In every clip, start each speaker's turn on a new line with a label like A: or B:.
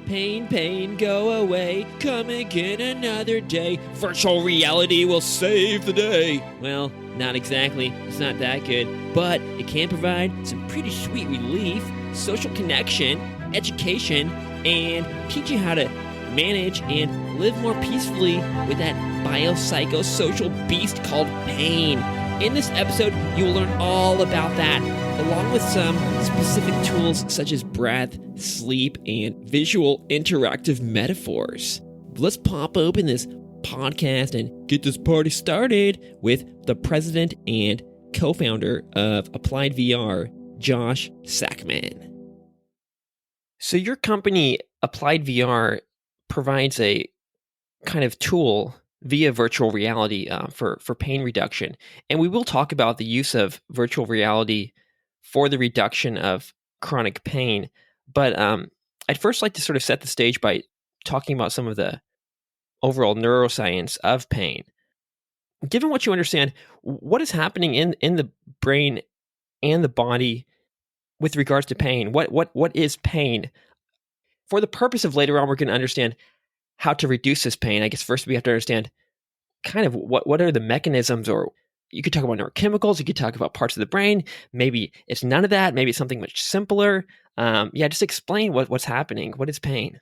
A: Pain, pain, go away. Come again another day. Virtual reality will save the day. Well, not exactly. It's not that good. But it can provide some pretty sweet relief, social connection, education, and teach you how to manage and live more peacefully with that biopsychosocial beast called pain. In this episode, you will learn all about that, along with some specific tools such as breath, sleep, and visual interactive metaphors. Let's pop open this podcast and get this party started with the president and co-founder of AppliedVR, Josh Sackman. So your company, AppliedVR, provides a kind of tool via virtual reality for pain reduction. And we will talk about the use of virtual reality for the reduction of chronic pain. But I'd first like to sort of set the stage by talking about some of the overall neuroscience of pain. Given what you understand, what is happening in the brain and the body with regards to pain? What is pain? For the purpose of later on, we're going to understand how to reduce this pain. I guess first we have to understand kind of what are the mechanisms, or you could talk about neurochemicals, you could talk about parts of the brain. Maybe it's none of that. Maybe it's something much simpler. Just explain what's happening. What is pain?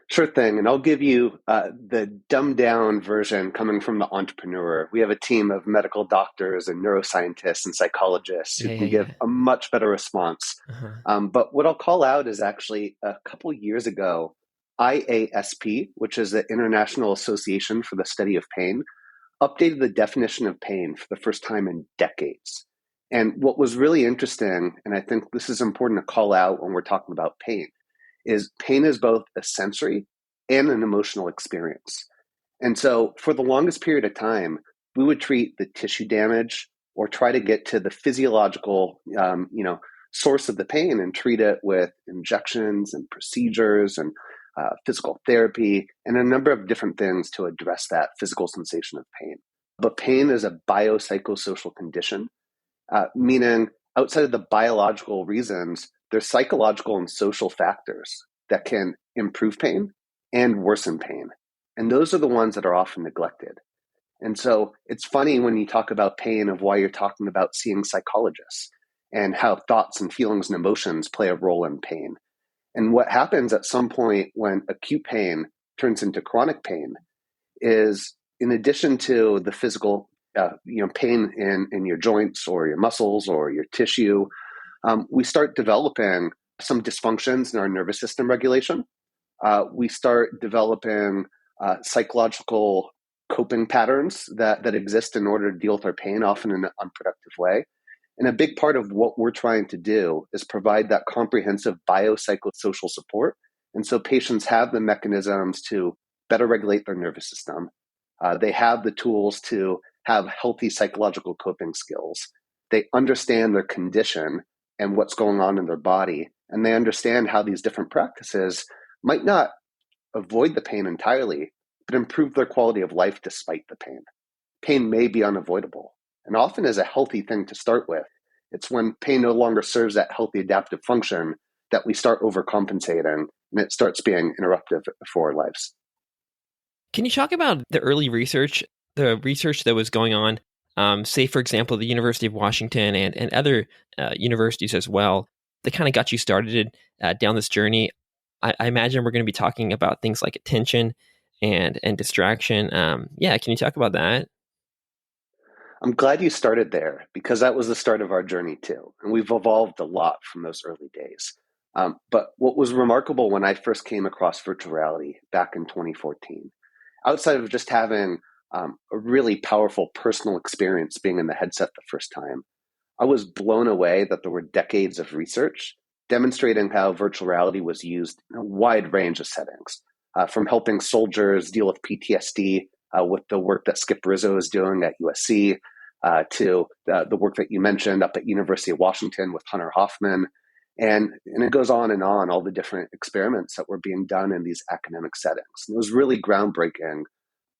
B: Sure thing. And I'll give you the dumbed down version coming from the entrepreneur. We have a team of medical doctors and neuroscientists and psychologists who can give a much better response. But what I'll call out is actually a couple years ago, IASP, which is the International Association for the Study of Pain, updated the definition of pain for the first time in decades. And what was really interesting, and I think this is important to call out when we're talking about pain is both a sensory and an emotional experience. And so for the longest period of time, we would treat the tissue damage or try to get to the physiological source of the pain and treat it with injections and procedures and physical therapy, and a number of different things to address that physical sensation of pain. But pain is a biopsychosocial condition, meaning outside of the biological reasons, there's psychological and social factors that can improve pain and worsen pain. And those are the ones that are often neglected. And so it's funny when you talk about pain of why you're talking about seeing psychologists and how thoughts and feelings and emotions play a role in pain. And what happens at some point when acute pain turns into chronic pain is, in addition to the physical pain in your joints or your muscles or your tissue, we start developing some dysfunctions in our nervous system regulation. We start developing psychological coping patterns that exist in order to deal with our pain, often in an unproductive way. And a big part of what we're trying to do is provide that comprehensive biopsychosocial support. And so patients have the mechanisms to better regulate their nervous system. They have the tools to have healthy psychological coping skills. They understand their condition and what's going on in their body. And they understand how these different practices might not avoid the pain entirely, but improve their quality of life despite the pain. Pain may be unavoidable, and often is a healthy thing to start with. It's when pain no longer serves that healthy adaptive function that we start overcompensating, and it starts being interruptive for our lives.
A: Can you talk about the early research, the research that was going on, say, for example, the University of Washington and other universities as well, that kind of got you started down this journey? I imagine we're going to be talking about things like attention and distraction. Can you talk about that?
B: I'm glad you started there, because that was the start of our journey too. And we've evolved a lot from those early days. But what was remarkable when I first came across virtual reality back in 2014, outside of just having a really powerful personal experience being in the headset the first time, I was blown away that there were decades of research demonstrating how virtual reality was used in a wide range of settings, from helping soldiers deal with PTSD with the work that Skip Rizzo is doing at USC, to the work that you mentioned up at University of Washington with Hunter Hoffman. And it goes on and on, all the different experiments that were being done in these academic settings. And it was really groundbreaking,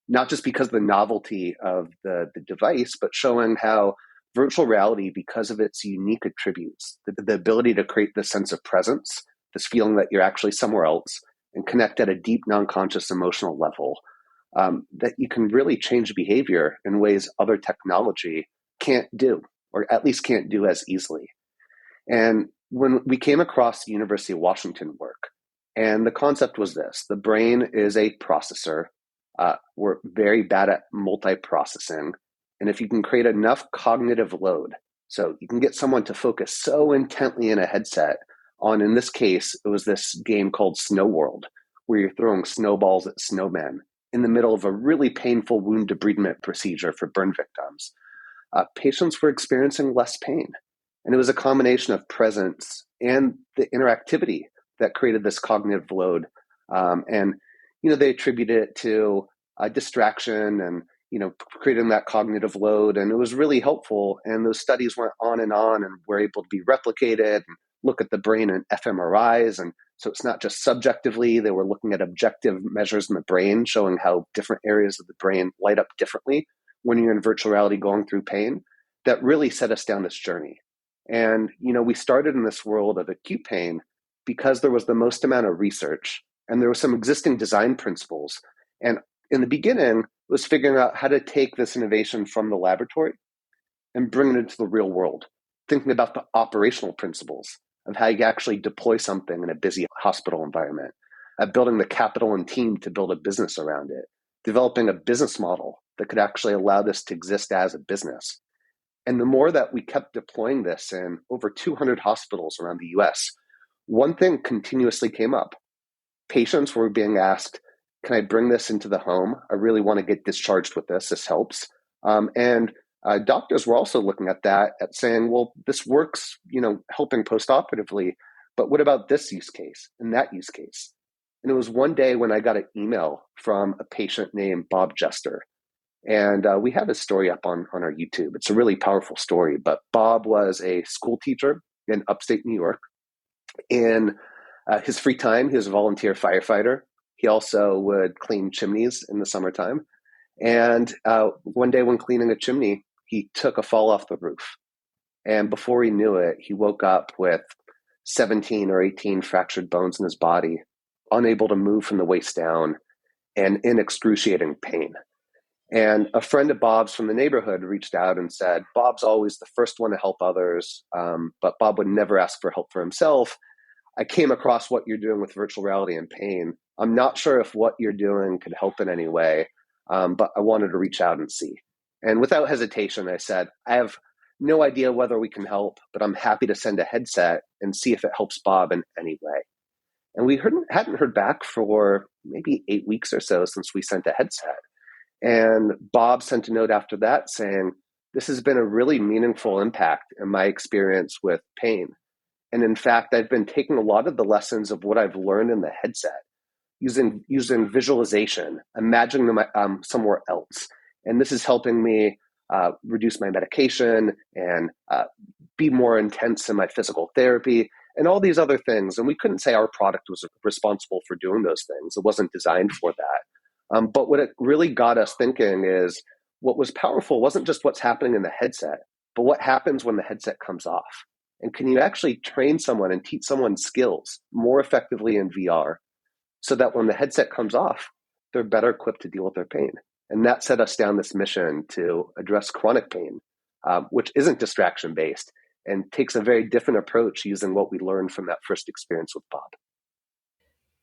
B: not just because of the novelty of the device, but showing how virtual reality, because of its unique attributes, the ability to create this sense of presence, this feeling that you're actually somewhere else, and connect at a deep non-conscious emotional level, that you can really change behavior in ways other technology can't do, or at least can't do as easily. And when we came across the University of Washington work, and the concept was this: the brain is a processor. We're very bad at multiprocessing. And if you can create enough cognitive load, so you can get someone to focus so intently in a headset on, in this case, it was this game called Snow World, where you're throwing snowballs at snowmen in the middle of a really painful wound debridement procedure for burn victims. Patients were experiencing less pain. And it was a combination of presence and the interactivity that created this cognitive load. And they attributed it to distraction and, creating that cognitive load. And it was really helpful. And those studies went on and were able to be replicated and look at the brain in fMRIs. And so it's not just subjectively, they were looking at objective measures in the brain, showing how different areas of the brain light up differently when you're in virtual reality going through pain. That really set us down this journey. And, we started in this world of acute pain because there was the most amount of research and there were some existing design principles. And in the beginning, it was figuring out how to take this innovation from the laboratory and bring it into the real world, thinking about the operational principles of how you actually deploy something in a busy hospital environment, building the capital and team to build a business around it, developing a business model that could actually allow this to exist as a business. And the more that we kept deploying this in over 200 hospitals around the US, one thing continuously came up. Patients were being asked, can I bring this into the home? I really want to get discharged with this. This helps. And doctors were also looking at that, at saying, well, this works, helping postoperatively, but what about this use case and that use case? And it was one day when I got an email from a patient named Bob Jester. And we have his story up on our YouTube. It's a really powerful story. But Bob was a school teacher in upstate New York. In his free time, he was a volunteer firefighter. He also would clean chimneys in the summertime. And one day when cleaning a chimney, he took a fall off the roof. And before he knew it, he woke up with 17 or 18 fractured bones in his body, unable to move from the waist down, and in excruciating pain. And a friend of Bob's from the neighborhood reached out and said, Bob's always the first one to help others, but Bob would never ask for help for himself. I came across what you're doing with virtual reality and pain. I'm not sure if what you're doing could help in any way, but I wanted to reach out and see. And without hesitation, I said, I have no idea whether we can help, but I'm happy to send a headset and see if it helps Bob in any way. And we hadn't heard back for maybe 8 weeks or so since we sent a headset. And Bob sent a note after that saying, this has been a really meaningful impact in my experience with pain. And in fact, I've been taking a lot of the lessons of what I've learned in the headset, using visualization, imagining them somewhere else. And this is helping me reduce my medication and be more intense in my physical therapy and all these other things. And we couldn't say our product was responsible for doing those things. It wasn't designed for that. But what it really got us thinking is what was powerful wasn't just what's happening in the headset, but what happens when the headset comes off. And can you actually train someone and teach someone skills more effectively in VR so that when the headset comes off, they're better equipped to deal with their pain? And that set us down this mission to address chronic pain, which isn't distraction-based and takes a very different approach using what we learned from that first experience with Bob.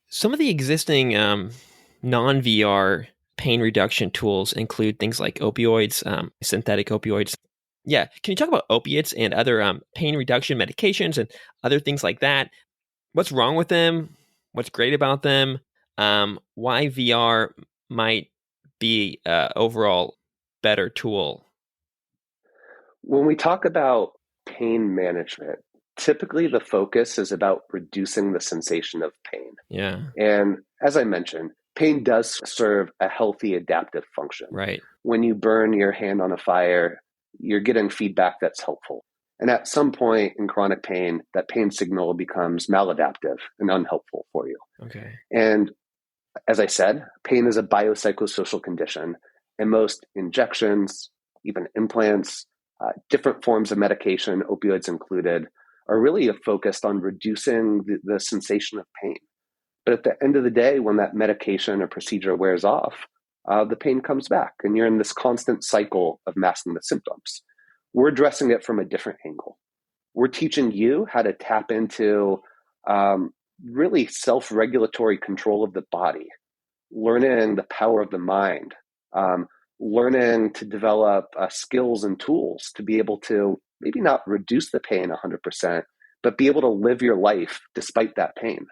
A: Some of the existing non-VR pain reduction tools include things like opioids, synthetic opioids. Yeah. Can you talk about opiates and other pain reduction medications and other things like that? What's wrong with them? What's great about them? Why VR might be an overall better tool?
B: When we talk about pain management, typically the focus is about reducing the sensation of pain.
A: Yeah.
B: And as I mentioned, pain does serve a healthy adaptive function.
A: Right.
B: When you burn your hand on a fire, you're getting feedback that's helpful. And at some point in chronic pain, that pain signal becomes maladaptive and unhelpful for you.
A: Okay.
B: And as I said, pain is a biopsychosocial condition, and most injections, even implants, different forms of medication, opioids included, are really focused on reducing the sensation of pain. But at the end of the day, when that medication or procedure wears off, the pain comes back, and you're in this constant cycle of masking the symptoms. We're addressing it from a different angle. We're teaching you how to tap into really self-regulatory control of the body, learning the power of the mind, learning to develop skills and tools to be able to maybe not reduce the pain 100%, but be able to live your life despite that pain,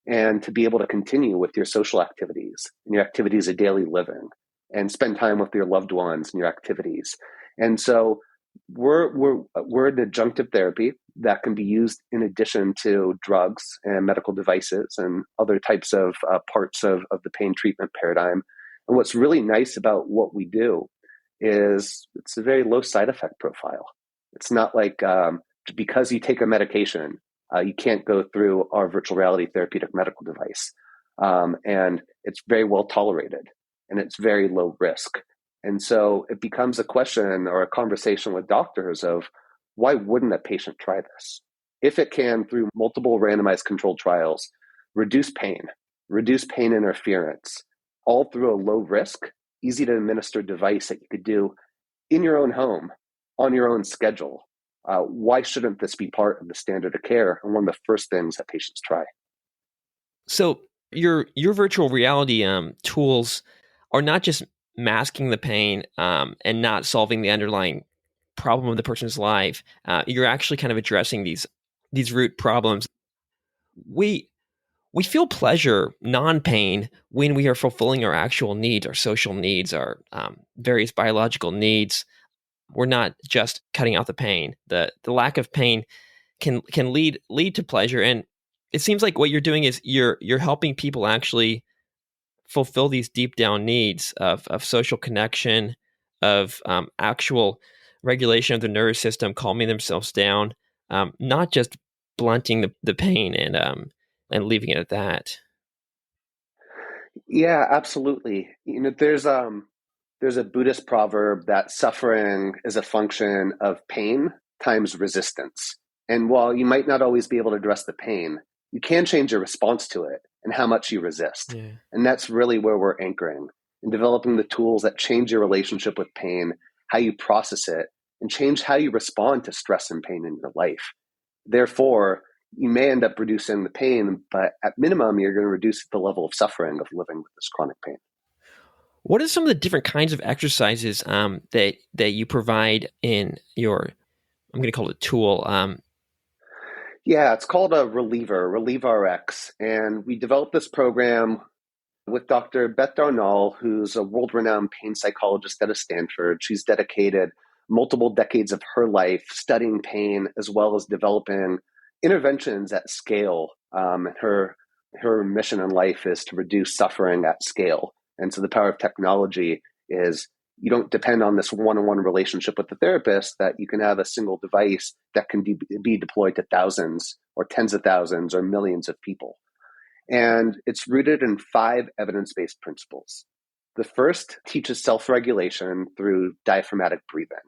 B: and to be able to continue with your social activities and your activities of daily living, and spend time with your loved ones and your activities. And so we're an adjunctive therapy that can be used in addition to drugs and medical devices and other types of parts of the pain treatment paradigm. And what's really nice about what we do is it's a very low side effect profile. It's not like because you take a medication, you can't go through our virtual reality therapeutic medical device. And it's very well tolerated, and it's very low risk. And so it becomes a question or a conversation with doctors of, why wouldn't a patient try this? If it can, through multiple randomized controlled trials, reduce pain interference, all through a low risk, easy to administer device that you could do in your own home, on your own schedule, why shouldn't this be part of the standard of care and one of the first things that patients try?
A: So your virtual reality tools are not just masking the pain and not solving the underlying problem of the person's life. You're actually kind of addressing these root problems. We feel pleasure, non-pain, when we are fulfilling our actual needs, our social needs, our various biological needs. We're not just cutting out the pain. The lack of pain can lead to pleasure, and it seems like what you're doing is you're helping people actually fulfill these deep down needs of social connection, of actual regulation of the nervous system, calming themselves down, not just blunting the pain and leaving it at that.
B: Yeah, absolutely. There's a Buddhist proverb that suffering is a function of pain times resistance. And while you might not always be able to address the pain, you can change your response to it and how much you resist.
A: Yeah.
B: And that's really where we're anchoring in developing the tools that change your relationship with pain, how you process it, and change how you respond to stress and pain in your life. Therefore, you may end up reducing the pain, but at minimum, you're going to reduce the level of suffering of living with this chronic pain.
A: What are some of the different kinds of exercises that you provide in your, I'm going to call it a tool?
B: Yeah, it's called a reliever, RelieveRx. And we developed this program with Dr. Beth Darnall, who's a world-renowned pain psychologist at Stanford. She's dedicated multiple decades of her life studying pain, as well as developing interventions at scale. Her mission in life is to reduce suffering at scale. And so the power of technology is you don't depend on this one-on-one relationship with the therapist, that you can have a single device that can be deployed to thousands or tens of thousands or millions of people. And it's rooted in 5 evidence-based principles. The first teaches self-regulation through diaphragmatic breathing.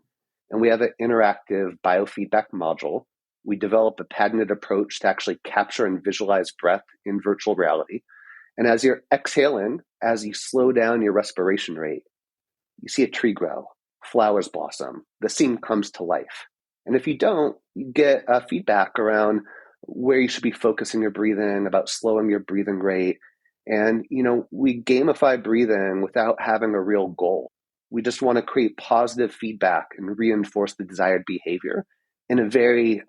B: And we have an interactive biofeedback module. We develop a patented approach to actually capture and visualize breath in virtual reality. And as you're exhaling, as you slow down your respiration rate, you see a tree grow, flowers blossom, the scene comes to life. And if you don't, you get feedback around where you should be focusing your breathing, about slowing your breathing rate. And, we gamify breathing without having a real goal. We just want to create positive feedback and reinforce the desired behavior in a very,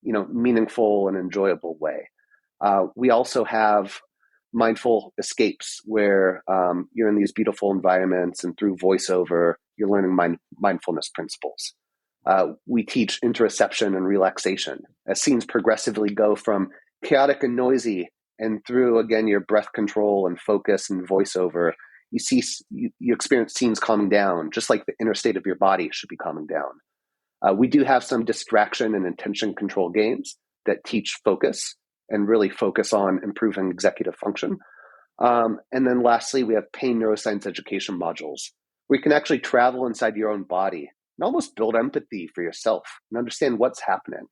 B: meaningful and enjoyable way. We also have mindful escapes where you're in these beautiful environments, and through voiceover, you're learning mindfulness principles. We teach interoception and relaxation as scenes progressively go from chaotic and noisy, and through, again, your breath control and focus and voiceover, you experience scenes calming down, just like the inner state of your body should be calming down. We do have some distraction and intention control games that teach focus and really focus on improving executive function. And then lastly, we have pain neuroscience education modules where you can actually travel inside your own body and almost build empathy for yourself and understand what's happening.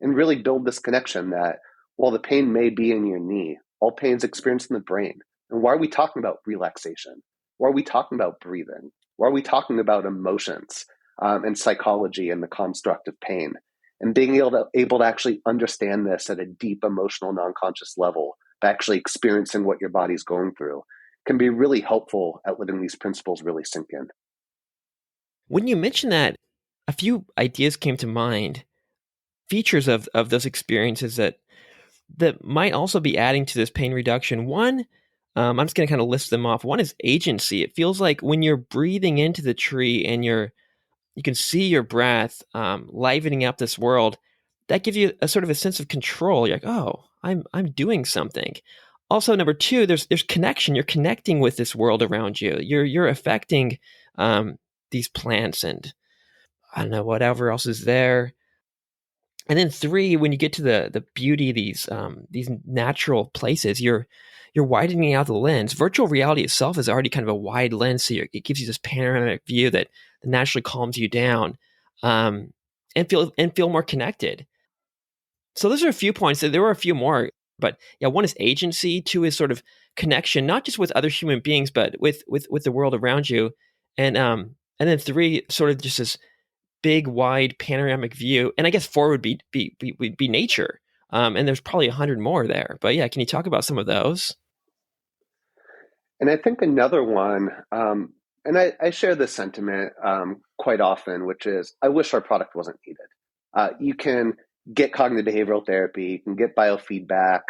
B: and really build this connection that while the pain may be in your knee, all pain is experienced in the brain. And why are we talking about relaxation? Why are we talking about breathing? Why are we talking about emotions and psychology and the construct of pain? And being able to actually understand this at a deep emotional non-conscious level, by actually experiencing what your body's going through, can be really helpful at letting these principles really sink in.
A: When you mentioned that, a few ideas came to mind, features of those experiences that might also be adding to this pain reduction. One, I'm just going to kind of list them off. One is agency. It feels like when you're breathing into the tree and you can see your breath livening up this world, that gives you a sort of a sense of control. You're like, oh, I'm doing something. Also, number two, there's connection. You're connecting with this world around you. You're affecting these plants and I don't know whatever else is there. And then three, when you get to the beauty of these natural places, you're widening out the lens. Virtual reality itself is already kind of a wide lens, so it gives you this panoramic view that naturally calms you down, and feel more connected. So those are a few points. There were a few more, but yeah, one is agency. Two is sort of connection, not just with other human beings, but with the world around you, and then three, sort of just this big, wide, panoramic view. And I guess four would be nature. And there's probably 100 more there. But yeah, can you talk about some of those?
B: And I think another one, and I share this sentiment quite often, which is I wish our product wasn't needed. You can get cognitive behavioral therapy, you can get biofeedback,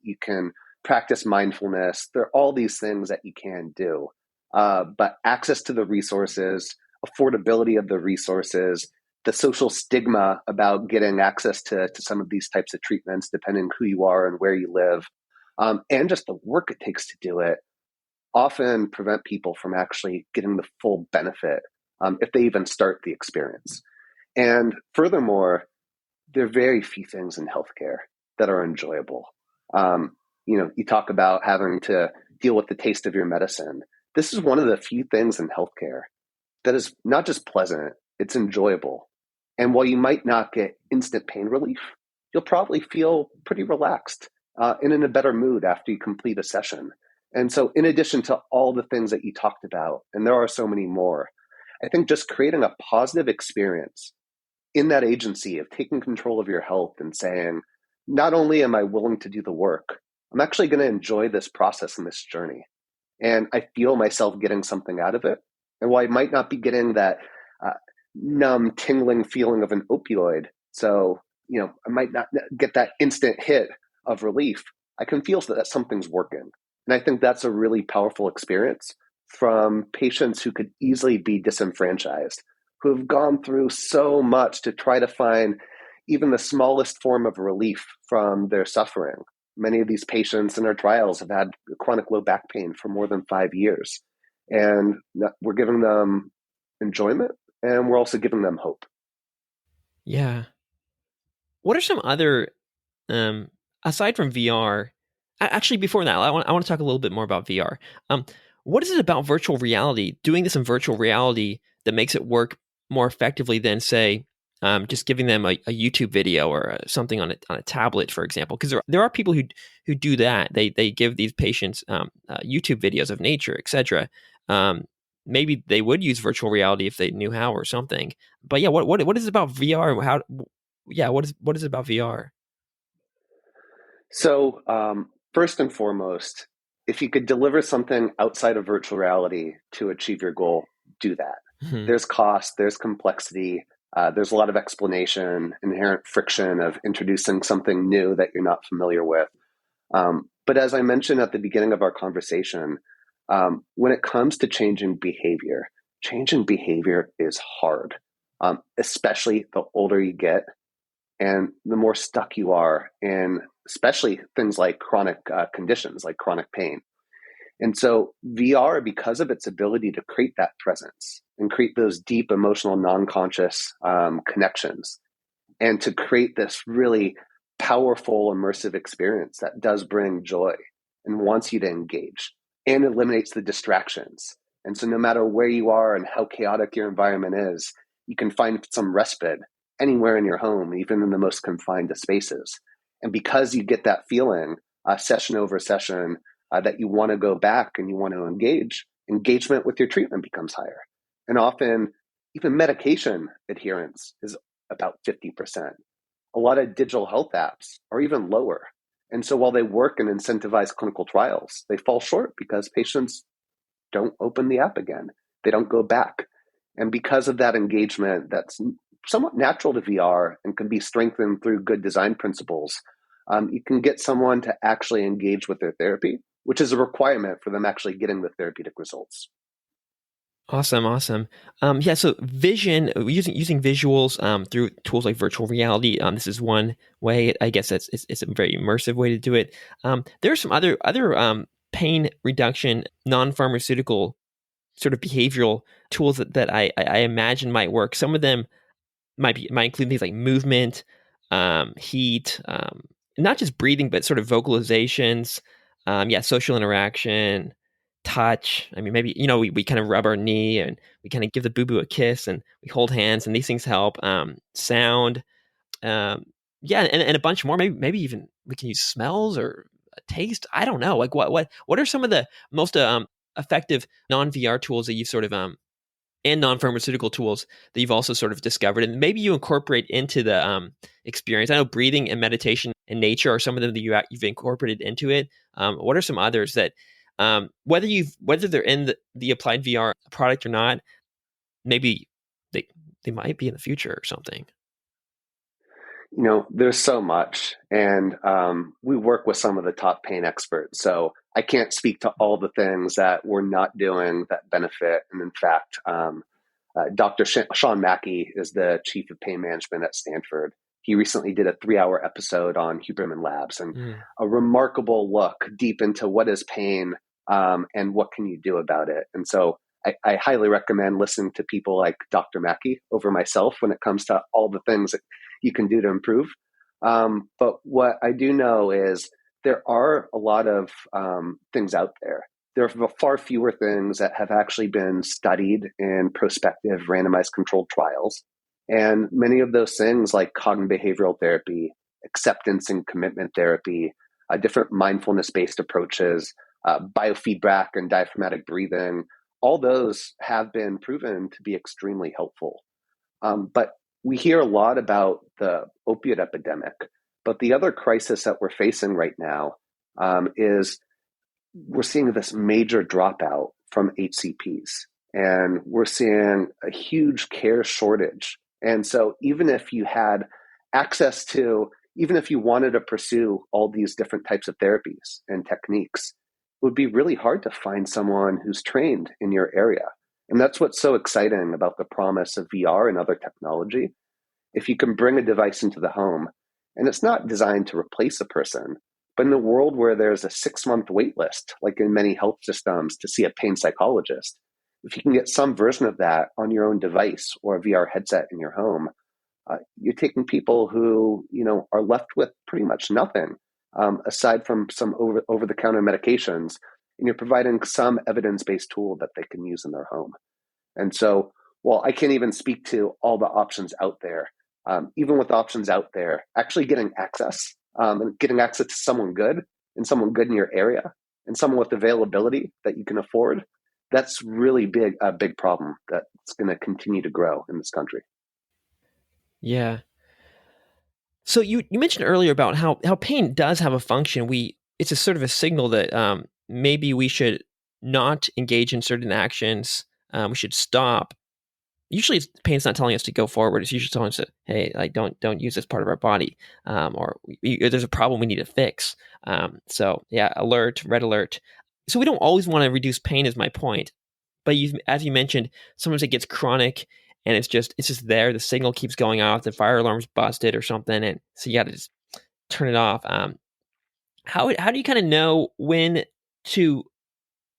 B: you can practice mindfulness. There are all these things that you can do. But access to the resources, affordability of the resources, the social stigma about getting access to some of these types of treatments, depending who you are and where you live, and just the work it takes to do it, often prevent people from actually getting the full benefit if they even start the experience. And furthermore, there are very few things in healthcare that are enjoyable. You talk about having to deal with the taste of your medicine. This is one of the few things in healthcare that is not just pleasant, it's enjoyable. And while you might not get instant pain relief, you'll probably feel pretty relaxed and in a better mood after you complete a session. And so, in addition to all the things that you talked about, and there are so many more, I think just creating a positive experience in that agency of taking control of your health and saying, not only am I willing to do the work, I'm actually going to enjoy this process and this journey. And I feel myself getting something out of it. And while I might not be getting that numb, tingling feeling of an opioid, so I might not get that instant hit of relief, I can feel that something's working. And I think that's a really powerful experience from patients who could easily be disenfranchised, who have gone through so much to try to find even the smallest form of relief from their suffering. Many of these patients in our trials have had chronic low back pain for more than 5 years. And we're giving them enjoyment, and we're also giving them hope.
A: Yeah. What are some other, aside from VR, actually before that, I want to talk a little bit more about VR. What is it about virtual reality, doing this in virtual reality, that makes it work more effectively than, say, just giving them a YouTube video or something on a tablet, for example? Because there are people who do that. They give these patients YouTube videos of nature, etc. Maybe they would use virtual reality if they knew how or something. But yeah, what is it about VR? What is it about VR?
B: So first and foremost, if you could deliver something outside of virtual reality to achieve your goal, do that.
A: Mm-hmm.
B: There's cost, there's complexity, there's a lot of explanation, inherent friction of introducing something new that you're not familiar with. But as I mentioned at the beginning of our conversation, when it comes to changing behavior is hard, especially the older you get and the more stuck you are in especially things like chronic conditions, like chronic pain. And so VR, because of its ability to create that presence and create those deep emotional, non-conscious connections, and to create this really powerful, immersive experience that does bring joy and wants you to engage and eliminates the distractions. And so no matter where you are and how chaotic your environment is, you can find some respite anywhere in your home, even in the most confined of spaces. And because you get that feeling, session over session, that you want to go back and you want to engagement with your treatment becomes higher. And often, even medication adherence is about 50%. A lot of digital health apps are even lower. And so while they work and incentivize clinical trials, they fall short because patients don't open the app again. They don't go back. And because of that engagement that's somewhat natural to VR and can be strengthened through good design principles, you can get someone to actually engage with their therapy, which is a requirement for them actually getting the therapeutic results.
A: Awesome. Yeah, so vision, using visuals through tools like virtual reality. This is one way. I guess it's a very immersive way to do it. There are some other pain reduction, non-pharmaceutical sort of behavioral tools that I imagine might work. Some of them might include things like movement, heat, not just breathing, but sort of vocalizations. Social interaction, touch. I mean, maybe, we kind of rub our knee and we kind of give the boo-boo a kiss and we hold hands, and these things help. Sound, and a bunch more. Maybe even we can use smells or a taste. I don't know. Like what are some of the most effective non-VR tools that you've sort of and non-pharmaceutical tools that you've also sort of discovered, and maybe you incorporate into the experience? I know breathing and meditation and nature are some of them that you've incorporated into it. What are some others that, whether they're in the AppliedVR product or not, maybe they might be in the future or something?
B: There's so much, and we work with some of the top pain experts. So I can't speak to all the things that we're not doing that benefit. And in fact, Dr. Sean Mackey is the chief of pain management at Stanford. He recently did a 3-hour episode on Huberman Labs, and a remarkable look deep into what is pain and what can you do about it. And so I highly recommend listening to people like Dr. Mackey over myself when it comes to all the things that you can do to improve. But what I do know is there are a lot of things out there. There are far fewer things that have actually been studied in prospective randomized controlled trials. And many of those things like cognitive behavioral therapy, acceptance and commitment therapy, different mindfulness-based approaches, biofeedback and diaphragmatic breathing, all those have been proven to be extremely helpful. But we hear a lot about the opioid epidemic, but the other crisis that we're facing right now is we're seeing this major dropout from HCPs, and we're seeing a huge care shortage. And so even if you had access to, even if you wanted to pursue all these different types of therapies and techniques, it would be really hard to find someone who's trained in your area. And that's what's so exciting about the promise of VR and other technology. If you can bring a device into the home, and it's not designed to replace a person, but in a world where there's a 6-month wait list, like in many health systems, to see a pain psychologist, if you can get some version of that on your own device or a VR headset in your home, you're taking people who are left with pretty much nothing aside from some over-the-counter medications, and you're providing some evidence-based tool that they can use in their home. And so, while I can't even speak to all the options out there, even with options out there, actually getting access and getting access to someone good in your area and someone with availability that you can afford, that's really a big problem that's going to continue to grow in this country.
A: Yeah. So you mentioned earlier about how pain does have a function. It's a sort of a signal that maybe we should not engage in certain actions. We should stop. Usually, pain's not telling us to go forward. It's usually telling us that, hey, like don't use this part of our body, or there's a problem we need to fix. So yeah, red alert. So we don't always want to reduce pain, is my point. But as you mentioned, sometimes it gets chronic, and it's just there. The signal keeps going off. The fire alarm's busted or something, and so you got to just turn it off. How do you kind of know when to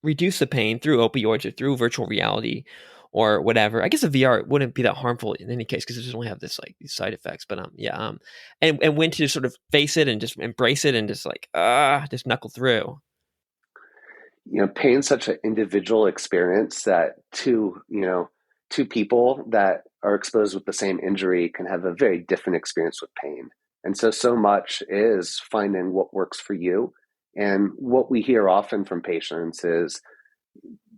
A: reduce the pain through opioids or through virtual reality or whatever? I guess a VR wouldn't be that harmful in any case because it doesn't really have these side effects. But and when to sort of face it and just embrace it and just just knuckle through.
B: Pain's such an individual experience that two people that are exposed with the same injury can have a very different experience with pain. And so much is finding what works for you. And what we hear often from patients is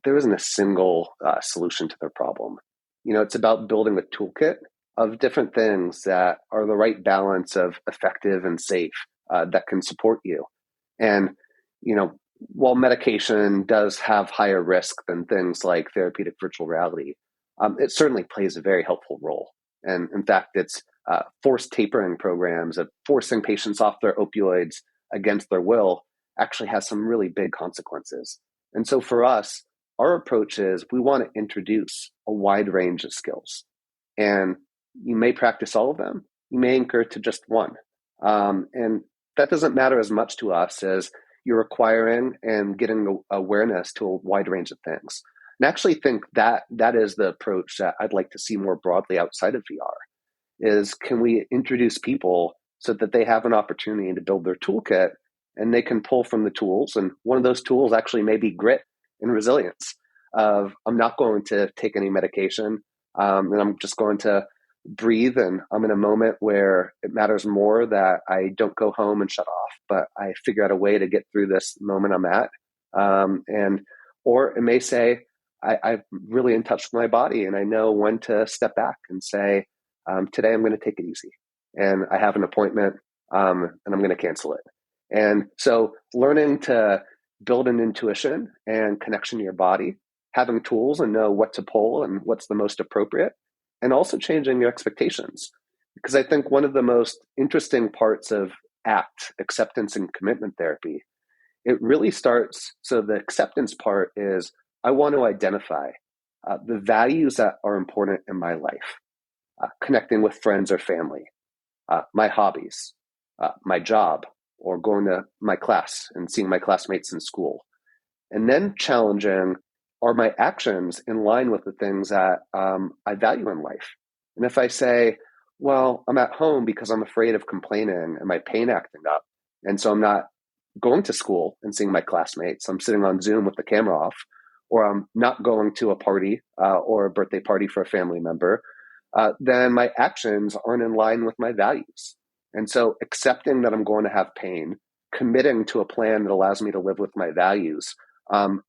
B: there isn't a single solution to their problem. It's about building a toolkit of different things that are the right balance of effective and safe that can support you. And, while medication does have higher risk than things like therapeutic virtual reality, it certainly plays a very helpful role. And in fact, it's forced tapering programs of forcing patients off their opioids against their will actually has some really big consequences. And so for us, our approach is we want to introduce a wide range of skills. And you may practice all of them. You may anchor to just one. And that doesn't matter as much to us as you're acquiring and getting awareness to a wide range of things. And I actually think that is the approach that I'd like to see more broadly outside of VR, is can we introduce people so that they have an opportunity to build their toolkit and they can pull from the tools. And one of those tools actually may be grit and resilience of I'm not going to take any medication and I'm just going to breathe, and I'm in a moment where it matters more that I don't go home and shut off, but I figure out a way to get through this moment I'm at. Or it may say, I'm really in touch with my body and I know when to step back and say, today I'm going to take it easy. And I have an appointment and I'm going to cancel it. And so learning to build an intuition and connection to your body, having tools and know what to pull and what's the most appropriate, and also changing your expectations. Because I think one of the most interesting parts of ACT, acceptance and commitment therapy, it really starts, so the acceptance part is I want to identify the values that are important in my life, connecting with friends or family, my hobbies, my job, or going to my class and seeing my classmates in school. And then challenging, are my actions in line with the things that I value in life? And if I say, well, I'm at home because I'm afraid of complaining and my pain acting up, and so I'm not going to school and seeing my classmates, I'm sitting on Zoom with the camera off, or I'm not going to a party or a birthday party for a family member, then my actions aren't in line with my values. And so accepting that I'm going to have pain, committing to a plan that allows me to live with my values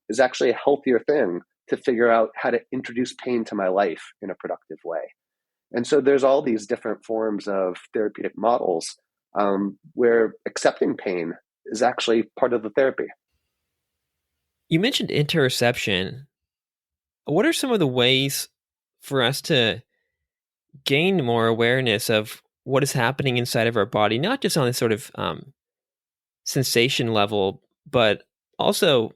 B: is actually a healthier thing to figure out how to introduce pain to my life in a productive way. And so there's all these different forms of therapeutic models where accepting pain is actually part of the therapy.
A: You mentioned interoception. What are some of the ways for us to gain more awareness of what is happening inside of our body, not just on this sort of sensation level, but also,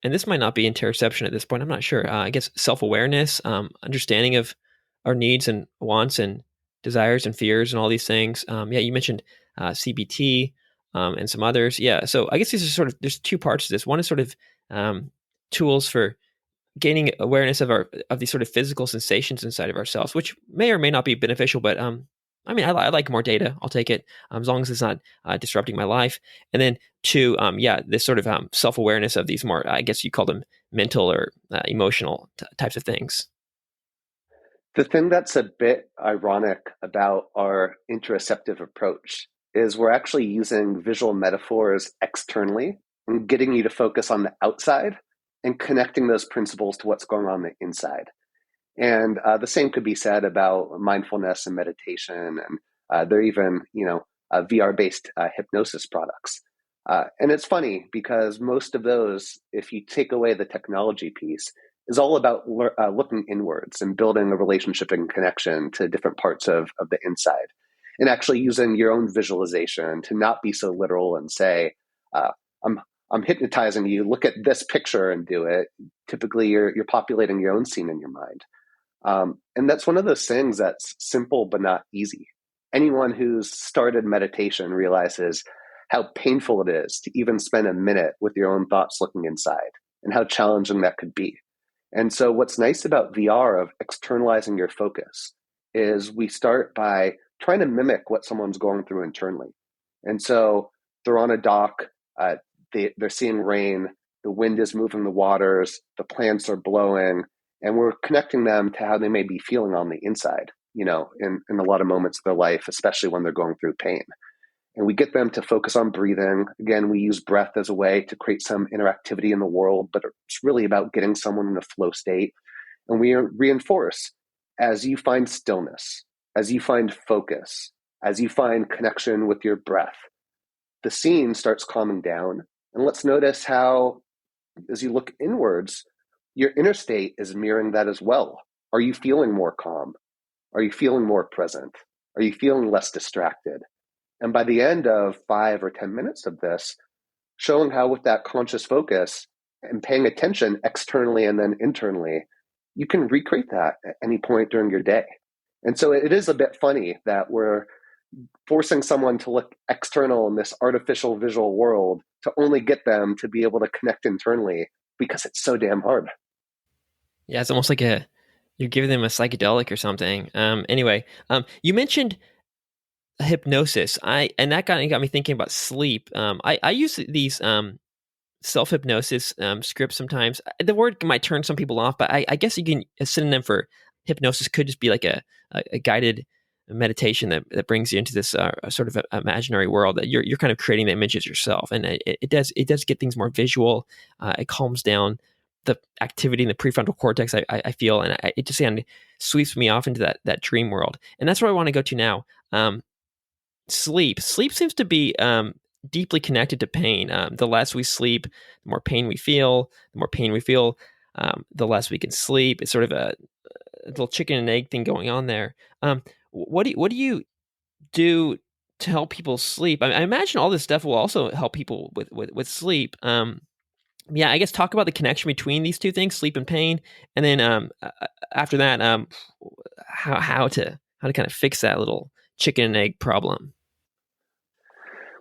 A: and this might not be interoception at this point, I'm not sure, I guess self-awareness, understanding of our needs and wants and desires and fears and all these things. You mentioned CBT and some others. Yeah, so I guess these are sort of, there's two parts to this. One is sort of tools for gaining awareness of these sort of physical sensations inside of ourselves, which may or may not be beneficial, but I like more data. I'll take it as long as it's not disrupting my life. And then two, this sort of self-awareness of these more, I guess you call them mental or emotional types of things.
B: The thing that's a bit ironic about our interoceptive approach is we're actually using visual metaphors externally and getting you to focus on the outside and connecting those principles to what's going on the inside. And the same could be said about mindfulness and meditation, and they're even, VR-based hypnosis products. And it's funny because most of those, if you take away the technology piece, is all about looking inwards and building a relationship and connection to different parts of the inside, and actually using your own visualization to not be so literal and say, I'm hypnotizing you, look at this picture and do it. Typically, you're populating your own scene in your mind. And that's one of those things that's simple but not easy. Anyone who's started meditation realizes how painful it is to even spend a minute with your own thoughts looking inside, and how challenging that could be. And so what's nice about VR of externalizing your focus is we start by trying to mimic what someone's going through internally. And so they're on a dock, they're seeing rain, the wind is moving the waters, the plants are blowing, and we're connecting them to how they may be feeling on the inside. in a lot of moments of their life, especially when they're going through pain. And we get them to focus on breathing. Again, we use breath as a way to create some interactivity in the world, but it's really about getting someone in a flow state. And we reinforce, as you find stillness, as you find focus, as you find connection with your breath, the scene starts calming down. And let's notice how, as you look inwards, your inner state is mirroring that as well. Are you feeling more calm? Are you feeling more present? Are you feeling less distracted? And by the end of 5 or 10 minutes of this, showing how with that conscious focus and paying attention externally and then internally, you can recreate that at any point during your day. And so it is a bit funny that we're forcing someone to look external in this artificial visual world to only get them to be able to connect internally, because it's so damn hard.
A: Yeah, it's almost like you're giving them a psychedelic or something. Anyway, you mentioned hypnosis. And that got me thinking about sleep. I use these self-hypnosis scripts sometimes. The word might turn some people off, but I guess a synonym for hypnosis could just be like a guided meditation that brings you into this sort of imaginary world that you're kind of creating the images yourself, and it does get things more visual. It calms down the activity in the prefrontal cortex, I feel, and it just kind of sweeps me off into that dream world, and that's where I want to go to now. Sleep seems to be deeply connected to pain. The less we sleep, the more pain we feel. The more pain we feel, the less we can sleep. It's sort of a little chicken and egg thing going on there. What do you do to help people sleep? I imagine all this stuff will also help people with sleep. Yeah, I guess talk about the connection between these two things, sleep and pain, and then after that, how to kind of fix that little chicken and egg problem.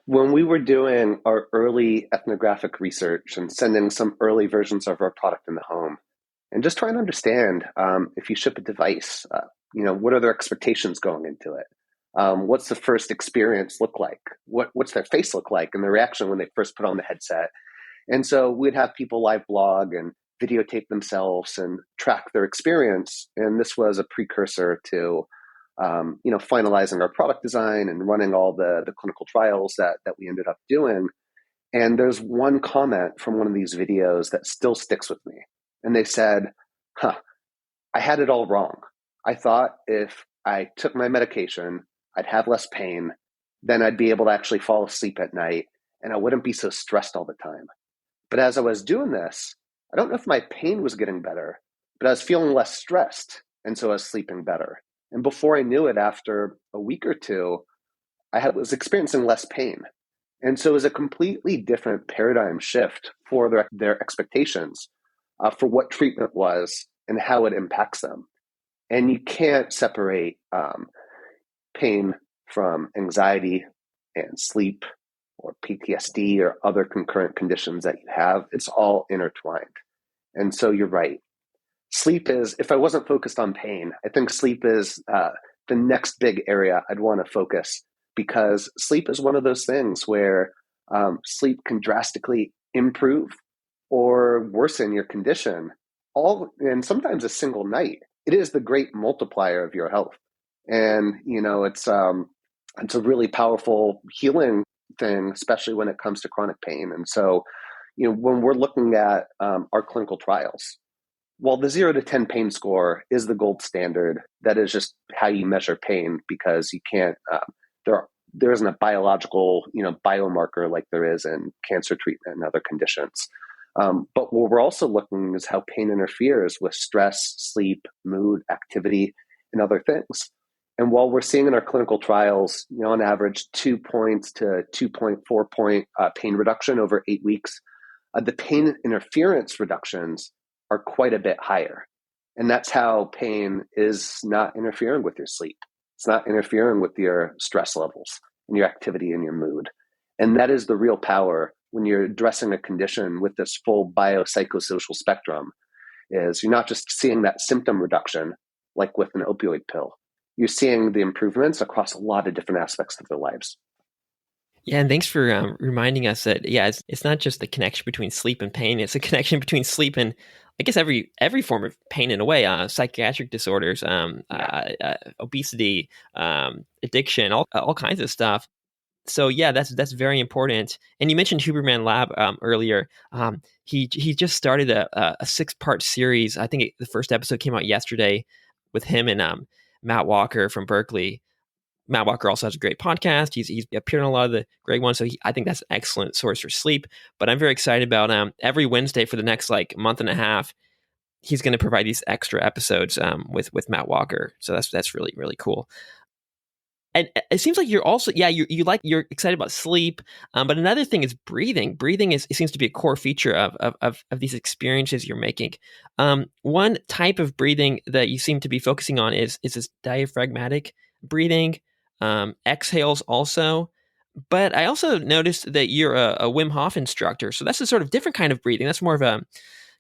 B: When we were doing our early ethnographic research and sending some early versions of our product in the home, and just trying to understand if you ship a device, what are their expectations going into it? What's the first experience look like? What's their face look like and their reaction when they first put on the headset? And so we'd have people live blog and videotape themselves and track their experience. And this was a precursor to finalizing our product design and running all the clinical trials that we ended up doing. And there's one comment from one of these videos that still sticks with me. And they said, I had it all wrong. I thought if I took my medication, I'd have less pain, then I'd be able to actually fall asleep at night and I wouldn't be so stressed all the time. But as I was doing this, I don't know if my pain was getting better, but I was feeling less stressed. And so I was sleeping better. And before I knew it, after a week or two, was experiencing less pain. And so it was a completely different paradigm shift for their expectations for what treatment was and how it impacts them. And you can't separate pain from anxiety and sleep or PTSD or other concurrent conditions that you have. It's all intertwined. And so you're right. Sleep is, if I wasn't focused on pain, I think sleep is the next big area I'd want to focus, because sleep is one of those things where sleep can drastically improve or worsen your condition, and sometimes a single night. It is the great multiplier of your health. And, it's a really powerful healing thing, especially when it comes to chronic pain. And so, when we're looking at our clinical trials, while the 0 to 10 pain score is the gold standard, that is just how you measure pain, because you can't, there isn't a biological, biomarker like there is in cancer treatment and other conditions. But what we're also looking is how pain interferes with stress, sleep, mood, activity, and other things. And while we're seeing in our clinical trials, on average 2 points to 2.4 point pain reduction over 8 weeks, the pain interference reductions are quite a bit higher. And that's how pain is not interfering with your sleep. It's not interfering with your stress levels and your activity and your mood. And that is the real power when you're addressing a condition with this full biopsychosocial spectrum, is you're not just seeing that symptom reduction like with an opioid pill. You're seeing the improvements across a lot of different aspects of their lives.
A: Yeah, and thanks for reminding us that, it's not just the connection between sleep and pain, it's a connection between sleep and I guess every form of pain in a way, psychiatric disorders, obesity, addiction, all kinds of stuff. So yeah, that's very important. And you mentioned Huberman Lab earlier. He just started a 6-part series. I think the first episode came out yesterday with him and Matt Walker from Berkeley. Matt Walker also has a great podcast. He's appeared on a lot of the great ones, so I think that's an excellent source for sleep. But I'm very excited about every Wednesday for the next like month and a half. He's going to provide these extra episodes with Matt Walker. So that's really, really cool. And it seems like you're also, you're excited about sleep. But another thing is breathing. Breathing it seems to be a core feature of these experiences you're making. One type of breathing that you seem to be focusing on is this diaphragmatic breathing, exhales also. But I also noticed that you're a Wim Hof instructor. So that's a sort of different kind of breathing. That's more of a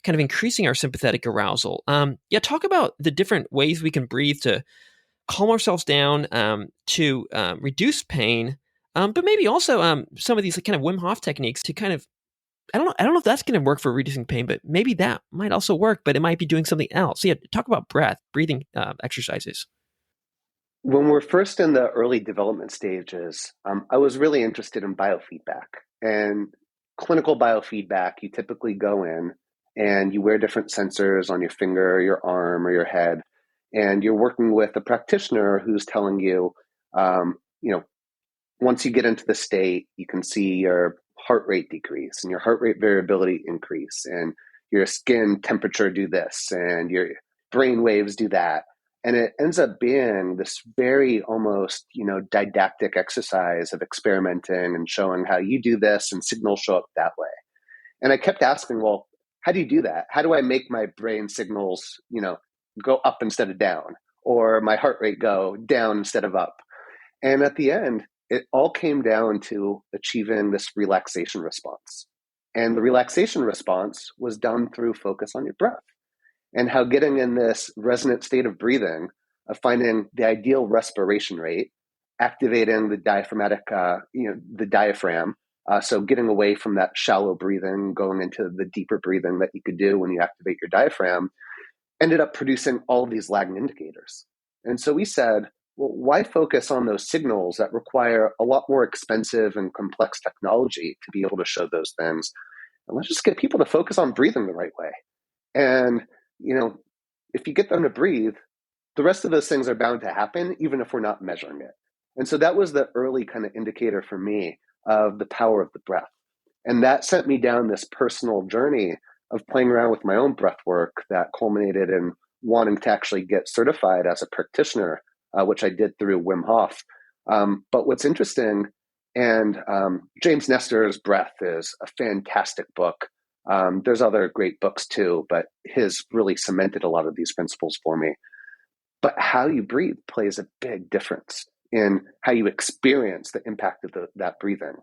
A: kind of increasing our sympathetic arousal. Talk about the different ways we can breathe to calm ourselves down, to reduce pain, but maybe also some of these kind of Wim Hof techniques to kind of, I don't know if that's going to work for reducing pain, but maybe that might also work, but it might be doing something else. So yeah, talk about breathing exercises.
B: When we're first in the early development stages, I was really interested in biofeedback. And clinical biofeedback, you typically go in and you wear different sensors on your finger, your arm, or your head, and you're working with a practitioner who's telling you, once you get into the state, you can see your heart rate decrease and your heart rate variability increase, and your skin temperature do this, and your brain waves do that. And it ends up being this very almost, didactic exercise of experimenting and showing how you do this and signals show up that way. And I kept asking, well, how do you do that? How do I make my brain signals, go up instead of down, or my heart rate go down instead of up? And at the end, it all came down to achieving this relaxation response. And the relaxation response was done through focus on your breath, and how getting in this resonant state of breathing, of finding the ideal respiration rate, activating the diaphragmatic, the diaphragm. So getting away from that shallow breathing, going into the deeper breathing that you could do when you activate your diaphragm, ended up producing all of these lagging indicators. And so we said, well, why focus on those signals that require a lot more expensive and complex technology to be able to show those things? And let's just get people to focus on breathing the right way. And, if you get them to breathe, the rest of those things are bound to happen, even if we're not measuring it. And so that was the early kind of indicator for me of the power of the breath. And that sent me down this personal journey of playing around with my own breath work that culminated in wanting to actually get certified as a practitioner, which I did through Wim Hof. But what's interesting, and James Nestor's Breath is a fantastic book. There's other great books too, but his really cemented a lot of these principles for me. But how you breathe plays a big difference in how you experience the impact of that breathing.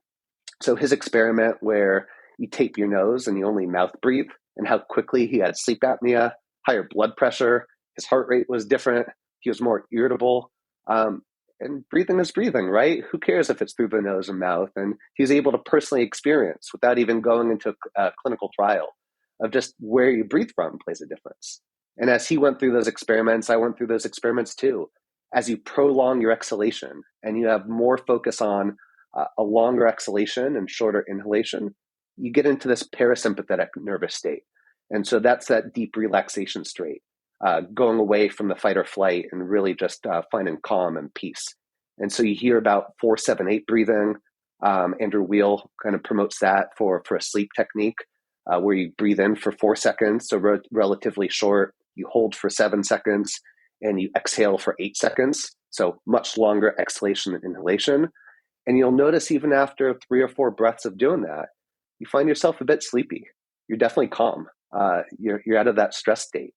B: So his experiment where you tape your nose and you only mouth breathe, and how quickly he had sleep apnea, higher blood pressure, his heart rate was different, he was more irritable. And breathing is breathing, right? Who cares if it's through the nose and mouth? And he's able to personally experience, without even going into a clinical trial, of just where you breathe from plays a difference. And as he went through those experiments, I went through those experiments too. As you prolong your exhalation and you have more focus on a longer exhalation and shorter inhalation, you get into this parasympathetic nervous state. And so that's that deep relaxation state. Going away from the fight or flight and really just finding calm and peace. And so you hear about 4-7-8 breathing. Andrew Weil kind of promotes that for a sleep technique where you breathe in for 4 seconds, so relatively short. You hold for 7 seconds and you exhale for 8 seconds. So much longer exhalation and inhalation. And you'll notice even after 3 or 4 breaths of doing that, you find yourself a bit sleepy. You're definitely calm. You're out of that stress state.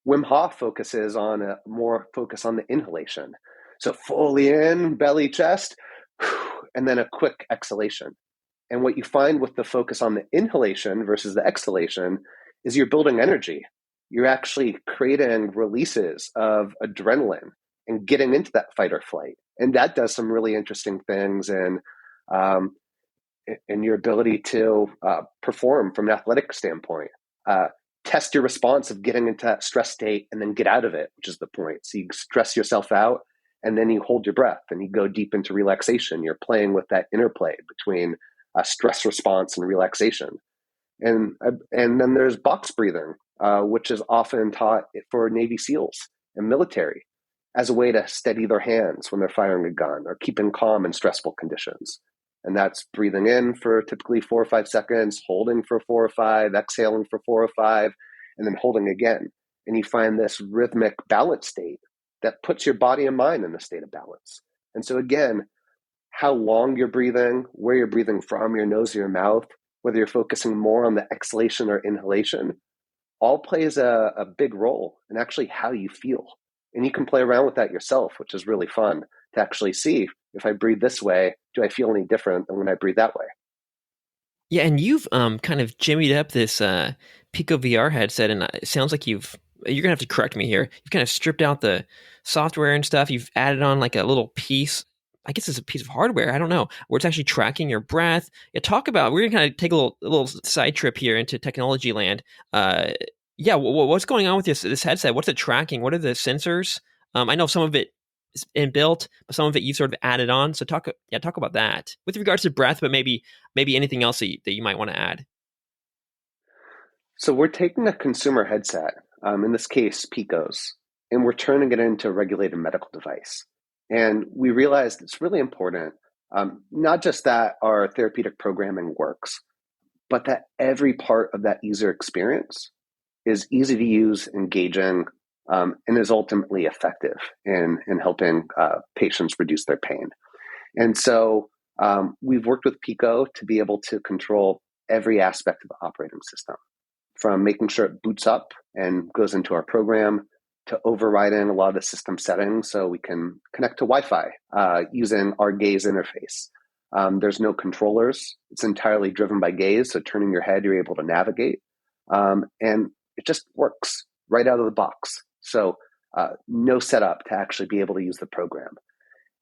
B: Wim Hof focuses on more focus on the inhalation. So fully in, belly, chest, and then a quick exhalation. And what you find with the focus on the inhalation versus the exhalation is you're building energy. You're actually creating releases of adrenaline and getting into that fight or flight. And that does some really interesting things in your ability to perform from an athletic standpoint. test your response of getting into that stress state and then get out of it, which is the point. So you stress yourself out and then you hold your breath and you go deep into relaxation. You're playing with that interplay between a stress response and relaxation. And then there's box breathing, which is often taught for Navy SEALs and military as a way to steady their hands when they're firing a gun or keeping calm in stressful conditions. And that's breathing in for typically 4 or 5 seconds, holding for 4 or 5, exhaling for 4 or 5, and then holding again. And you find this rhythmic balance state that puts your body and mind in a state of balance. And so again, how long you're breathing, where you're breathing from, your nose or your mouth, whether you're focusing more on the exhalation or inhalation, all plays a big role in actually how you feel. And you can play around with that yourself, which is really fun to actually see, if I breathe this way, do I feel any different than when I breathe that way?
A: Yeah, and you've kind of jimmied up this Pico VR headset, and it sounds like you're gonna have to correct me here. You've kind of stripped out the software and stuff. You've added on like a little piece. I guess it's a piece of hardware. I don't know, where it's actually tracking your breath. Yeah, we're gonna kind of take a little side trip here into technology land. Yeah, what's going on with this headset? What's it tracking? What are the sensors? I know some of it is inbuilt, but some of it you've sort of added on. So talk about that with regards to breath, but maybe anything else that you might want to add.
B: So we're taking a consumer headset, in this case, Picos, and we're turning it into a regulated medical device. And we realized it's really important, not just that our therapeutic programming works, but that every part of that user experience is easy to use, engaging, and is ultimately effective in helping patients reduce their pain. And so we've worked with Pico to be able to control every aspect of the operating system, from making sure it boots up and goes into our program to overriding a lot of the system settings so we can connect to Wi-Fi using our gaze interface. There's no controllers. It's entirely driven by gaze, so turning your head, you're able to navigate. And it just works right out of the box. So no setup to actually be able to use the program.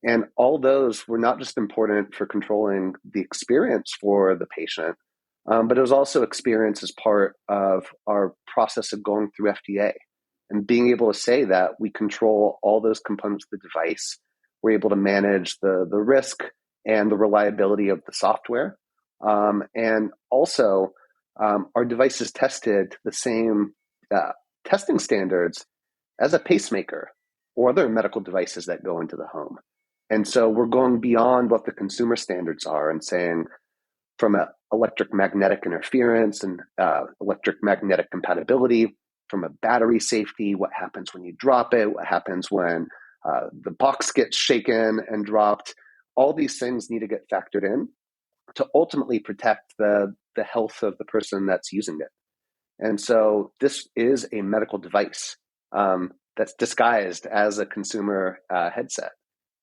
B: And all those were not just important for controlling the experience for the patient, but it was also experience as part of our process of going through FDA and being able to say that we control all those components of the device. We're able to manage the risk and the reliability of the software. And also, our device is tested to the same testing standards as a pacemaker or other medical devices that go into the home. And so we're going beyond what the consumer standards are and saying, from electromagnetic interference and electromagnetic compatibility, from a battery safety, what happens when you drop it, what happens when the box gets shaken and dropped. All these things need to get factored in to ultimately protect the health of the person that's using it. And so this is a medical device that's disguised as a consumer headset.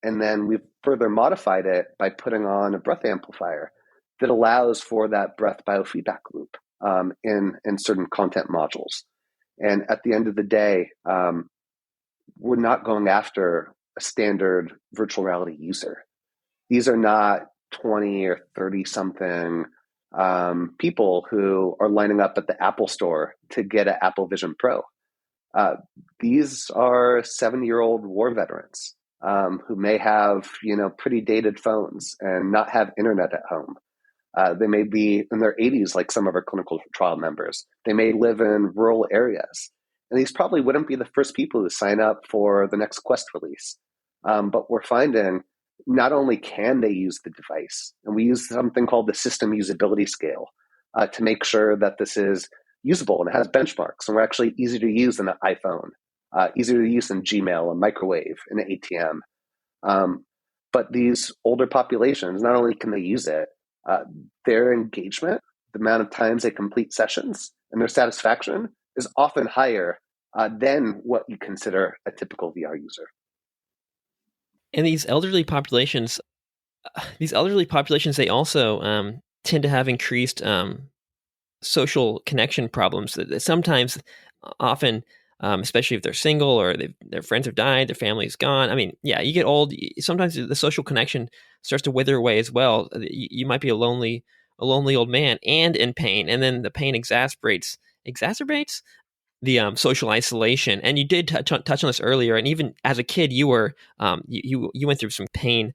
B: And then we've further modified it by putting on a breath amplifier that allows for that breath biofeedback loop in certain content modules. And at the end of the day, we're not going after a standard virtual reality user. These are not 20 or 30 something people who are lining up at the Apple store to get an Apple Vision Pro. These are 7-year-old war veterans who may have, pretty dated phones and not have internet at home. They may be in their 80s, like some of our clinical trial members. They may live in rural areas. And these probably wouldn't be the first people to sign up for the next Quest release. But we're finding not only can they use the device, and we use something called the system usability scale to make sure that this is usable and it has benchmarks, and we're actually easy to use in an iPhone, easier to use in Gmail, a microwave, and an ATM. But these older populations, not only can they use it, their engagement, the amount of times they complete sessions, and their satisfaction is often higher than what you consider a typical VR user.
A: And these elderly populations, they also tend to have increased social connection problems. That sometimes, often, especially if they're single or their friends have died, their family's gone. I mean, yeah, you get old. Sometimes the social connection starts to wither away as well. You might be a lonely old man and in pain, and then the pain exasperates exacerbates the social isolation. And you did touch on this earlier. And even as a kid, you were you went through some pain,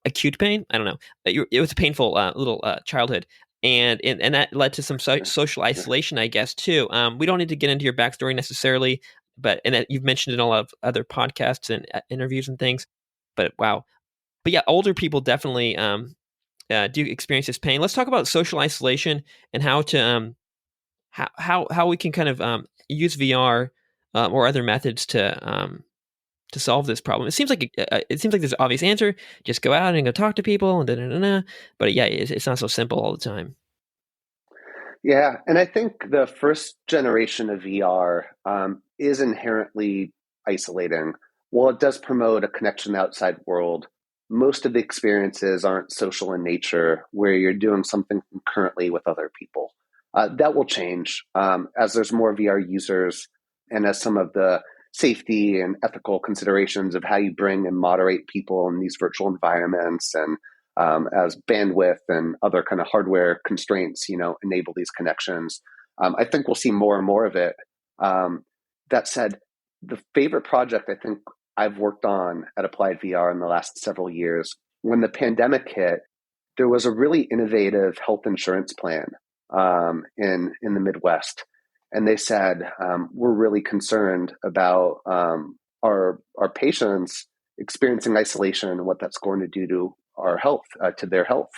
A: acute pain. I don't know. It was a painful little childhood. And that led to some social isolation, I guess, too. We don't need to get into your backstory necessarily, but and that you've mentioned in a lot of other podcasts and interviews and things. But wow, but yeah, older people definitely do experience this pain. Let's talk about social isolation and how to how we can kind of use VR or other methods to solve this problem. It seems like there's an obvious answer. Just go out and go talk to people and da-da-da-da. But yeah, it's not so simple all the time.
B: Yeah, and I think the first generation of VR is inherently isolating. While it does promote a connection to the outside world, most of the experiences aren't social in nature, where you're doing something concurrently with other people. That will change as there's more VR users and as some of the safety and ethical considerations of how you bring and moderate people in these virtual environments, and as bandwidth and other kind of hardware constraints, enable these connections. I think we'll see more and more of it. That said, the favorite project I think I've worked on at AppliedVR in the last several years, when the pandemic hit, there was a really innovative health insurance plan in the Midwest. And they said, we're really concerned about our patients experiencing isolation and what that's going to do to our health, to their health.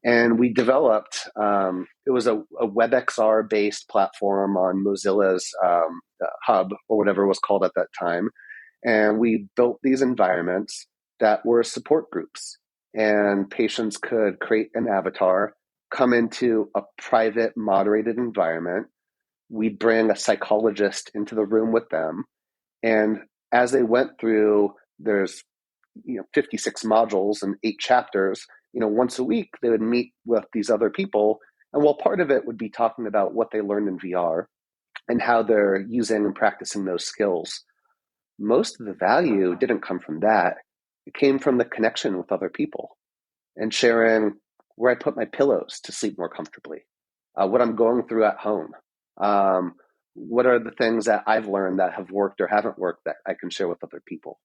B: And we developed, it was a WebXR based platform on Mozilla's hub, or whatever it was called at that time. And we built these environments that were support groups, and patients could create an avatar, come into a private, moderated environment. We'd bring a psychologist into the room with them. And as they went through, there's 56 modules and 8 chapters, once a week, they would meet with these other people. And while part of it would be talking about what they learned in VR and how they're using and practicing those skills, most of the value didn't come from that. It came from the connection with other people and sharing where I put my pillows to sleep more comfortably, what I'm going through at home. What are the things that I've learned that have worked or haven't worked that I can share with other people?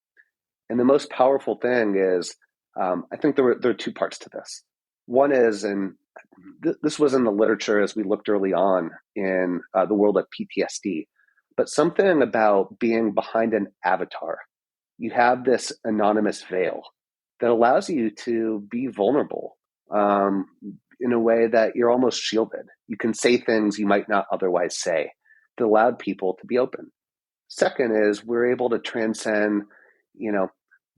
B: And the most powerful thing is, I think there are 2 parts to this. One is, and this was in the literature as we looked early on in the world of PTSD, but something about being behind an avatar. You have this anonymous veil that allows you to be vulnerable in a way that you're almost shielded. You can say things you might not otherwise say that allowed people to be open. Second is, we're able to transcend,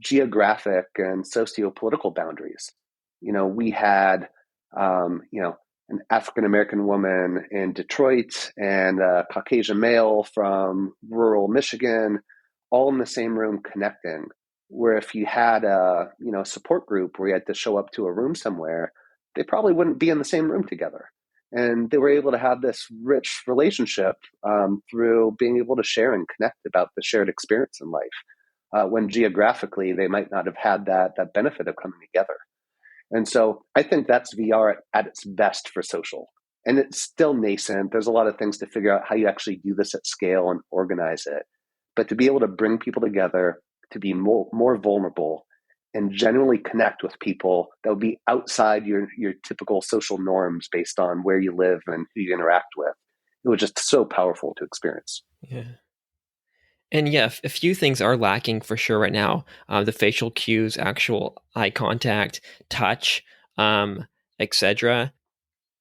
B: geographic and socio-political boundaries. We had, an African-American woman in Detroit and a Caucasian male from rural Michigan, all in the same room connecting, where if you had a, support group where you had to show up to a room somewhere, they probably wouldn't be in the same room together. And they were able to have this rich relationship through being able to share and connect about the shared experience in life, when geographically they might not have had that benefit of coming together. And so I think that's VR at its best for social. And it's still nascent. There's a lot of things to figure out how you actually do this at scale and organize it. But to be able to bring people together, to be more vulnerable, and genuinely connect with people that would be outside your typical social norms based on where you live and who you interact with, it was just so powerful to experience.
A: Yeah. And yeah, a few things are lacking for sure right now. The facial cues, actual eye contact, touch, etc.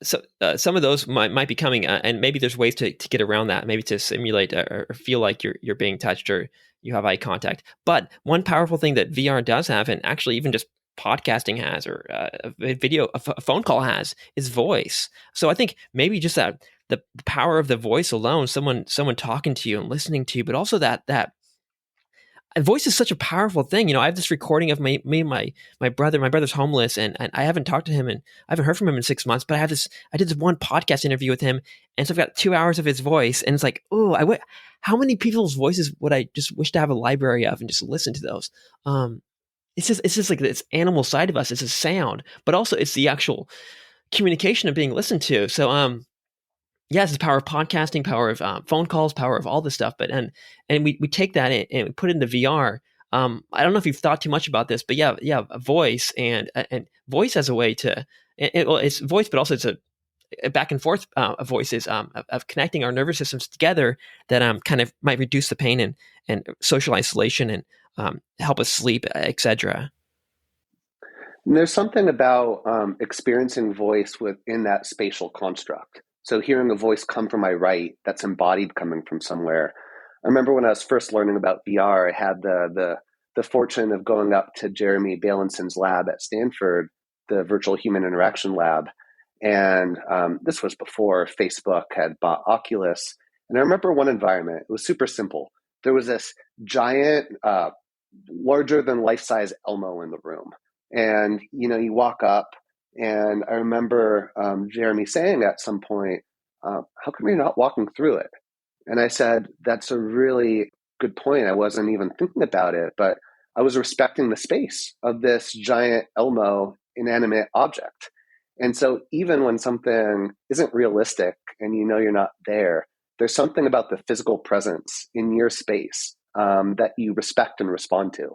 A: So some of those might be coming, and maybe there's ways to get around that, maybe to simulate or feel like you're being touched or you have eye contact. But one powerful thing that VR does have, and actually even just podcasting has, or a phone call has, is voice. So I think maybe just that the power of the voice alone, someone talking to you and listening to you, but also that voice is such a powerful thing. I have this recording of me and my brother. My brother's homeless, and I haven't talked to him, and I haven't heard from him in 6 months. But I did this one podcast interview with him, and so I've got 2 hours of his voice, and it's like, oh, how many people's voices would I just wish to have a library of and just listen to those? It's just like this animal side of us. It's a sound, but also it's the actual communication of being listened to. So yes, it's the power of podcasting, power of phone calls, power of all this stuff. But and we take that and we put it into VR. I don't know if you've thought too much about this, but yeah, a voice and voice as a way to well, it's voice, but also it's a back and forth of voices of connecting our nervous systems together that kind of might reduce the pain and social isolation and help us sleep, etc.
B: And there's something about experiencing voice within that spatial construct. So hearing a voice come from my right that's embodied coming from somewhere. I remember when I was first learning about VR, I had the fortune of going up to Jeremy Bailenson lab at Stanford, the virtual human interaction lab. And this was before Facebook had bought Oculus. And I remember one environment, it was super simple. There was this giant, larger than life-size Elmo in the room. And, you walk up, and I remember Jeremy saying at some point, how come you're not walking through it? And I said, that's a really good point. I wasn't even thinking about it, but I was respecting the space of this giant Elmo inanimate object. And so even when something isn't realistic and you're not there, there's something about the physical presence in your space that you respect and respond to.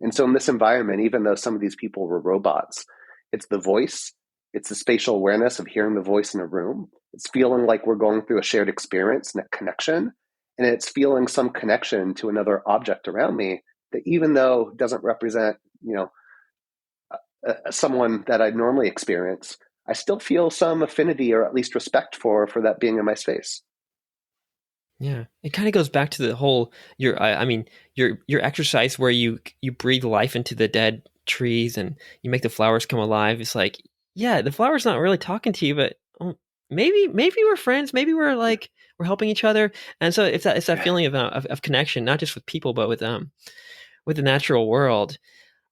B: And so in this environment, even though some of these people were robots, it's the voice, it's the spatial awareness of hearing the voice in a room. It's feeling like we're going through a shared experience and a connection. And it's feeling some connection to another object around me that even though it doesn't represent, someone that I'd normally experience, I still feel some affinity or at least respect for that being in my space.
A: Yeah, it kind of goes back to the whole your exercise where you breathe life into the dead trees and you make the flowers come alive. It's like, yeah, the flower's not really talking to you, but maybe we're friends, maybe we're helping each other, and so it's that feeling of connection, not just with people, but with the natural world.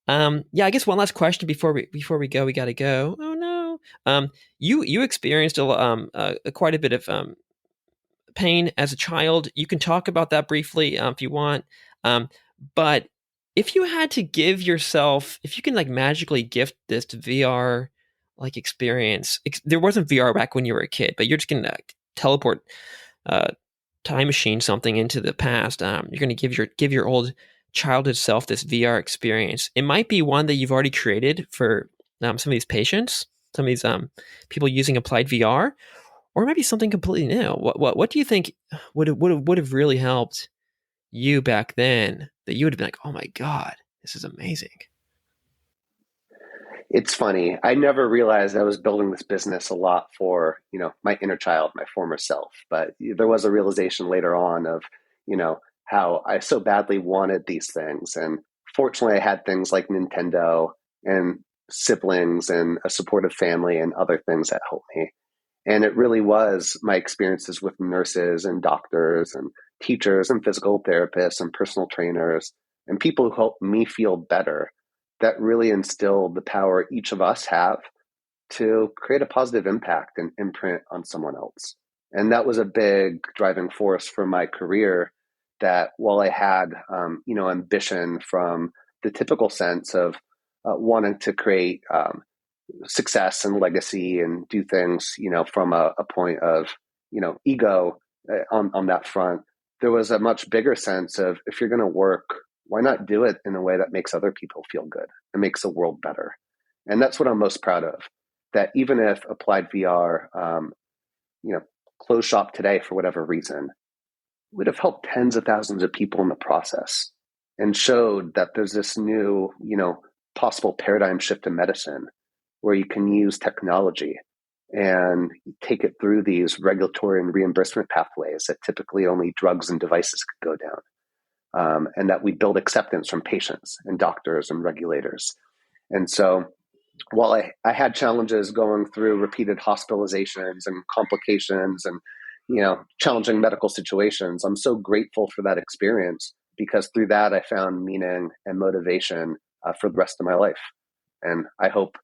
A: Yeah, I guess one last question before we go, we got to go. Oh no, you experienced quite a bit of pain as a child. You can talk about that briefly if you want. But if you had to give yourself, if you can magically gift this VR experience, there wasn't VR back when you were a kid, but you're just going to teleport, time machine something into the past. You're going to give your old childhood self this VR experience. It might be one that you've already created for some of these patients, some of these people using applied VR, or maybe something completely new. What do you think would have really helped you back then that you would have been like, oh my God, this is amazing?
B: It's funny. I never realized I was building this business a lot for, my inner child, my former self. But there was a realization later on of, how I so badly wanted these things. And fortunately, I had things like Nintendo and siblings and a supportive family and other things that helped me. And it really was my experiences with nurses and doctors and teachers and physical therapists and personal trainers and people who helped me feel better that really instilled the power each of us have to create a positive impact and imprint on someone else. And that was a big driving force for my career, that while I had, ambition from the typical sense of wanting to create success and legacy and do things, from a point of, ego on that front, there was a much bigger sense of, if you're going to work, why not do it in a way that makes other people feel good and makes the world better? And that's what I'm most proud of, that even if AppliedVR, closed shop today for whatever reason, would have helped tens of thousands of people in the process and showed that there's this new, possible paradigm shift in medicine where you can use technology and take it through these regulatory and reimbursement pathways that typically only drugs and devices could go down. And that we build acceptance from patients and doctors and regulators. And so while I had challenges going through repeated hospitalizations and complications and, challenging medical situations, I'm so grateful for that experience, because through that I found meaning and motivation for the rest of my life. And I hope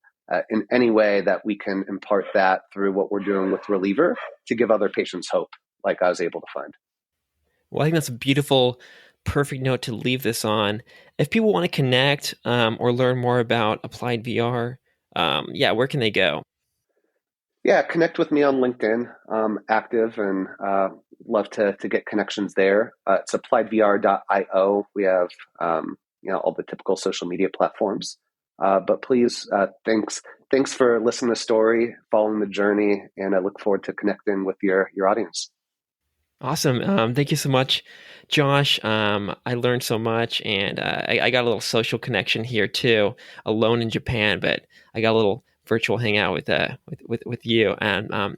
B: in any way that we can impart that through what we're doing with Reliever to give other patients hope, like I was able to find.
A: Well, I think that's a beautiful, perfect note to leave this on. If people want to connect or learn more about AppliedVR, where can they go?
B: Yeah, connect with me on LinkedIn. Active and love to get connections there. It's AppliedVR.io. We have all the typical social media platforms. But please, thanks for listening to the story, following the journey, and I look forward to connecting with your audience.
A: Awesome. Thank you so much, Josh. I learned so much, and I got a little social connection here too, alone in Japan, but I got a little virtual hangout with you, and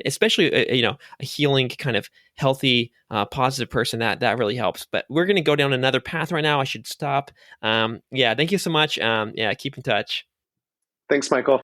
A: especially a healing kind of healthy, positive person that really helps. But we're gonna go down another path right now. I should stop. Yeah, thank you so much. Yeah, keep in touch.
B: Thanks, Michael.